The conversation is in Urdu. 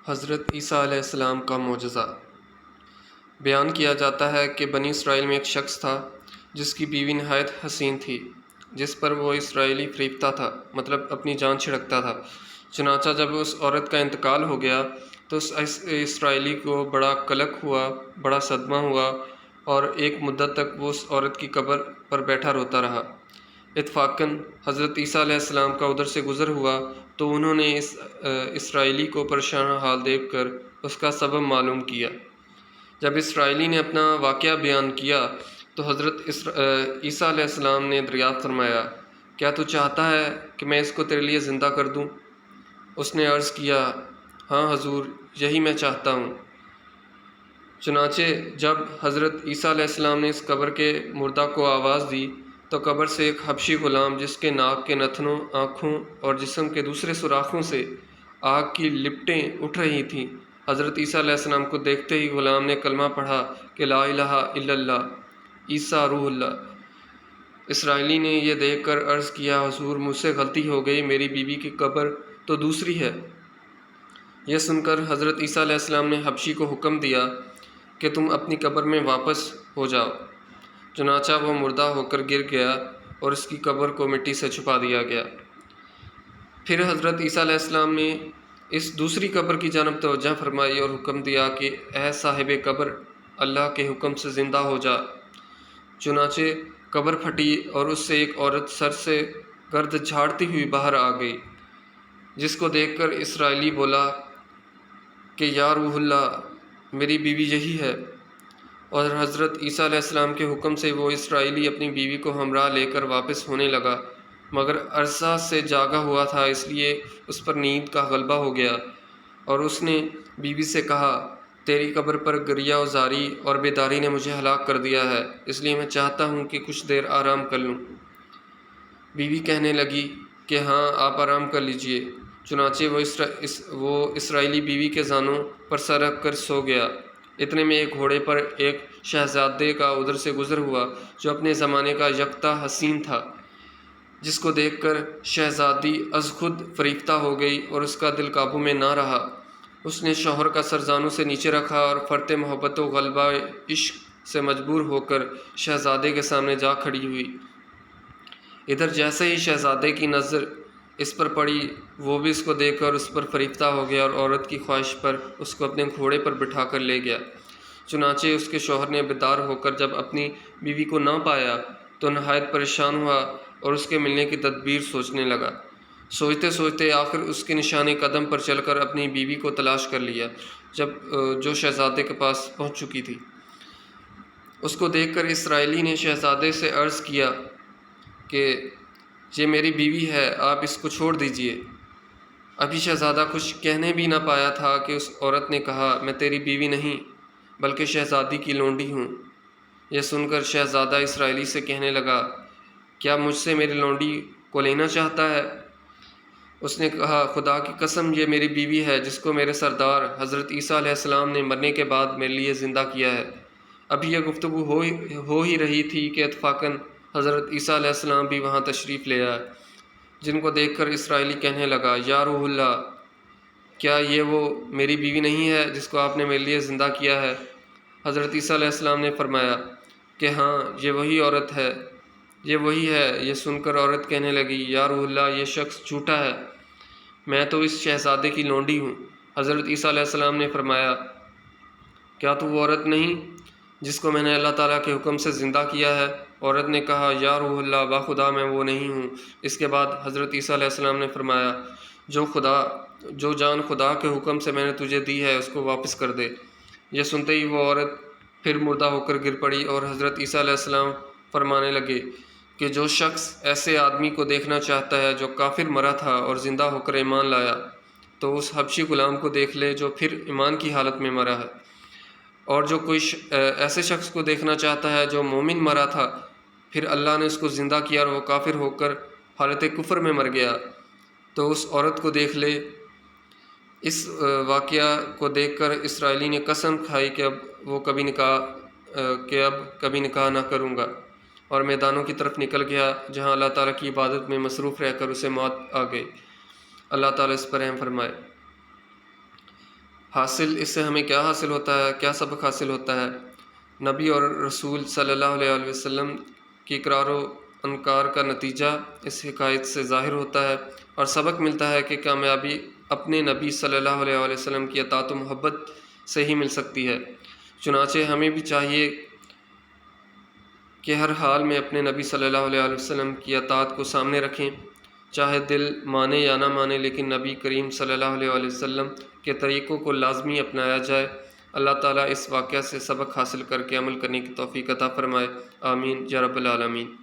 حضرت عیسیٰ علیہ السلام کا معجزہ۔ بیان کیا جاتا ہے کہ بنی اسرائیل میں ایک شخص تھا جس کی بیوی نہایت حسین تھی، جس پر وہ اسرائیلی فریبتا تھا، مطلب اپنی جان چھڑکتا تھا۔ چنانچہ جب اس عورت کا انتقال ہو گیا تو اس اسرائیلی کو بڑا قلق ہوا، بڑا صدمہ ہوا، اور ایک مدت تک وہ اس عورت کی قبر پر بیٹھا روتا رہا۔ اتفاقاً حضرت عیسیٰ علیہ السلام کا ادھر سے گزر ہوا تو انہوں نے اس اسرائیلی کو پریشان حال دیکھ کر اس کا سبب معلوم کیا۔ جب اسرائیلی نے اپنا واقعہ بیان کیا تو حضرت عیسیٰ علیہ السلام نے دریافت فرمایا، کیا تو چاہتا ہے کہ میں اس کو تیرے لیے زندہ کر دوں؟ اس نے عرض کیا، ہاں حضور، یہی میں چاہتا ہوں۔ چنانچہ جب حضرت عیسیٰ علیہ السلام نے اس قبر کے مردہ کو آواز دی تو قبر سے ایک حبشی غلام، جس کے ناک کے نتنوں، آنکھوں اور جسم کے دوسرے سوراخوں سے آگ کی لپٹیں اٹھ رہی تھیں، حضرت عیسیٰ علیہ السلام کو دیکھتے ہی غلام نے کلمہ پڑھا کہ لا الہ الا اللہ، عیسیٰ روح اللہ۔ اسرائیلی نے یہ دیکھ کر عرض کیا، حضور، مجھ سے غلطی ہو گئی، میری بیوی کی قبر تو دوسری ہے۔ یہ سن کر حضرت عیسیٰ علیہ السلام نے حبشی کو حکم دیا کہ تم اپنی قبر میں واپس ہو جاؤ۔ چنانچہ وہ مردہ ہو کر گر گیا اور اس کی قبر کو مٹی سے چھپا دیا گیا۔ پھر حضرت عیسیٰ علیہ السلام نے اس دوسری قبر کی جانب توجہ فرمائی اور حکم دیا کہ اے صاحب قبر، اللہ کے حکم سے زندہ ہو جا۔ چنانچہ قبر پھٹی اور اس سے ایک عورت سر سے گرد جھاڑتی ہوئی باہر آ گئی، جس کو دیکھ کر اسرائیلی بولا کہ یا روح اللہ، میری بیوی یہی ہے۔ اور حضرت عیسیٰ علیہ السلام کے حکم سے وہ اسرائیلی اپنی بیوی کو ہمراہ لے کر واپس ہونے لگا، مگر عرصہ سے جاگا ہوا تھا، اس لیے اس پر نیند کا غلبہ ہو گیا، اور اس نے بیوی سے کہا، تیری قبر پر گریہ و زاری اور بیداری نے مجھے ہلاک کر دیا ہے، اس لیے میں چاہتا ہوں کہ کچھ دیر آرام کر لوں۔ بیوی کہنے لگی کہ ہاں، آپ آرام کر لیجئے۔ چنانچہ وہ اسرائیلی بیوی کے زانوں پر سر رکھ کر سو گیا۔ اتنے میں ایک گھوڑے پر ایک شہزادے کا ادھر سے گزر ہوا جو اپنے زمانے کا یکتا حسین تھا، جس کو دیکھ کر شہزادی از خود فریفتہ ہو گئی اور اس کا دل قابو میں نہ رہا۔ اس نے شوہر کا سر زانوں سے نیچے رکھا اور فرط محبت و غلبہ عشق سے مجبور ہو کر شہزادے کے سامنے جا کھڑی ہوئی۔ ادھر جیسے ہی شہزادے کی نظر اس پر پڑی، وہ بھی اس کو دیکھ کر اس پر فریفتہ ہو گیا اور عورت کی خواہش پر اس کو اپنے گھوڑے پر بٹھا کر لے گیا۔ چنانچہ اس کے شوہر نے بیدار ہو کر جب اپنی بیوی کو نہ پایا تو نہایت پریشان ہوا اور اس کے ملنے کی تدبیر سوچنے لگا۔ سوچتے سوچتے آخر اس کے نشان قدم پر چل کر اپنی بیوی کو تلاش کر لیا، جو شہزادے کے پاس پہنچ چکی تھی۔ اس کو دیکھ کر اسرائیلی نے شہزادے سے عرض کیا کہ یہ میری بیوی ہے، آپ اس کو چھوڑ دیجئے۔ ابھی شہزادہ کچھ کہنے بھی نہ پایا تھا کہ اس عورت نے کہا، میں تیری بیوی نہیں بلکہ شہزادی کی لونڈی ہوں۔ یہ سن کر شہزادہ اسرائیلی سے کہنے لگا، کیا مجھ سے میری لونڈی کو لینا چاہتا ہے؟ اس نے کہا، خدا کی قسم، یہ میری بیوی ہے جس کو میرے سردار حضرت عیسیٰ علیہ السلام نے مرنے کے بعد میرے لیے زندہ کیا ہے۔ ابھی یہ گفتگو ہو ہی رہی تھی کہ اتفاقاً حضرت عیسیٰ علیہ السلام بھی وہاں تشریف لے آئے، جن کو دیکھ کر اسرائیلی کہنے لگا، یا روح اللہ، کیا یہ وہ میری بیوی نہیں ہے جس کو آپ نے میرے لیے زندہ کیا ہے؟ حضرت عیسیٰ علیہ السلام نے فرمایا کہ ہاں، یہ وہی عورت ہے، یہ وہی ہے۔ یہ سن کر عورت کہنے لگی، یا روح اللہ، یہ شخص جھوٹا ہے، میں تو اس شہزادے کی لونڈی ہوں۔ حضرت عیسیٰ علیہ السلام نے فرمایا، کیا تو وہ عورت نہیں جس کو میں نے اللہ تعالیٰ کے حکم سے زندہ کیا ہے؟ عورت نے کہا، یا روح اللہ، باخدا میں وہ نہیں ہوں۔ اس کے بعد حضرت عیسیٰ علیہ السلام نے فرمایا، جو جان خدا کے حکم سے میں نے تجھے دی ہے اس کو واپس کر دے۔ یہ سنتے ہی وہ عورت پھر مردہ ہو کر گر پڑی اور حضرت عیسیٰ علیہ السلام فرمانے لگے کہ جو شخص ایسے آدمی کو دیکھنا چاہتا ہے جو کافر مرا تھا اور زندہ ہو کر ایمان لایا، تو اس حبشی غلام کو دیکھ لے جو پھر ایمان کی حالت میں مرا ہے، اور جو کوئی ایسے شخص کو دیکھنا چاہتا ہے جو مومن مرا تھا، پھر اللہ نے اس کو زندہ کیا اور وہ کافر ہو کر حالت کفر میں مر گیا، تو اس عورت کو دیکھ لے۔ اس واقعہ کو دیکھ کر اسرائیلی نے قسم کھائی کہ اب کبھی نکاح نہ کروں گا، اور میدانوں کی طرف نکل گیا جہاں اللہ تعالیٰ کی عبادت میں مصروف رہ کر اسے موت آ گئی۔ اللہ تعالیٰ اس پر رحم فرمائے۔ حاصل اس سے ہمیں کیا حاصل ہوتا ہے، کیا سبق حاصل ہوتا ہے؟ نبی اور رسول صلی اللہ علیہ وسلم کی اقرار و انکار کا نتیجہ اس حکایت سے ظاہر ہوتا ہے، اور سبق ملتا ہے کہ کامیابی اپنے نبی صلی اللہ علیہ وسلم کی اطاعت و محبت سے ہی مل سکتی ہے۔ چنانچہ ہمیں بھی چاہیے کہ ہر حال میں اپنے نبی صلی اللہ علیہ وسلم کی اطاعت کو سامنے رکھیں، چاہے دل مانے یا نہ مانے، لیکن نبی کریم صلی اللہ علیہ وسلم کے طریقوں کو لازمی اپنایا جائے۔ اللہ تعالیٰ اس واقعہ سے سبق حاصل کر کے عمل کرنے کی توفیق عطا فرمائے۔ آمین یا رب العالمین۔